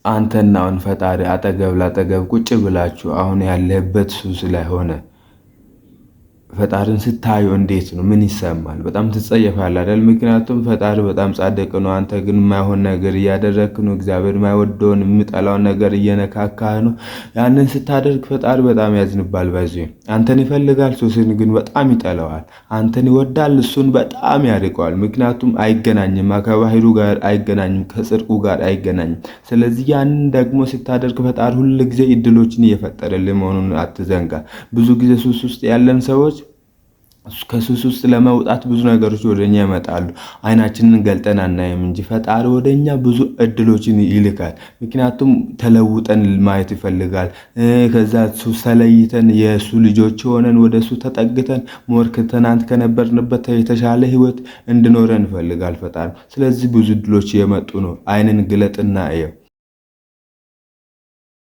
አንተና አሁን ፈጣሪ አጠገብ ላጠገብ ቁጭ ብላችሁ አሁን ያለህበት ሱስ ላይ ሆነ ፈጣሪን ስታዩ እንዴት ነው? ምን ይሰማል? በጣም ትጸየፋለህ አይደል? ምክንያቱም ፈጣሪ በጣም ጻድቅ ነው። አንተ ግን የማይሆን ነገር እያደረግክ ነው። እግዚአብሔር የማይወደውን የሚጠላውን ነገር እየነካካህ ነው። ያንን ስታደርግ ፈጣሪ በጣም ያዝንባል። በዚህ አንተን ይፈልጋል፣ ሱስን ግን በጣም ይጠላዋል። አንተን ይወዳል፣ እሱን በጣም ያርቀዋል። ምክንያቱም አይገናኝም፣ ከባህሩ ጋር አይገናኝም፣ ከጽድቁ ጋር አይገናኝም። ስለዚህ ያንን ደግሞ ስታደርግ ፈጣሪ ሁል ጊዜ እድሎችን እየፈጠረልህ መሆኑን አትዘንጋ። ብዙ ጊዜ ሱስ ውስጥ ያለን ሰዎች ከሱስ ውስጥ ለመውጣት ብዙ ነገሮች ወደኛ ይመጣሉ። አይናችንን ገልጠን አናይም እንጂ ፈጣሪ ወደኛ ብዙ እድሎችን ይልካል። ምክንያቱም ተለውጠን ማየት ይፈልጋል። ከዛ ሱስ ተለይተን የእሱ ልጆች ሆነን ወደ እሱ ተጠግተን ሞር ትናንት ከነበርንበት የተሻለ ህይወት እንድኖረን ይፈልጋል ፈጣሪ። ስለዚህ ብዙ እድሎች የመጡ ነው። አይንን ግለጥና እየው።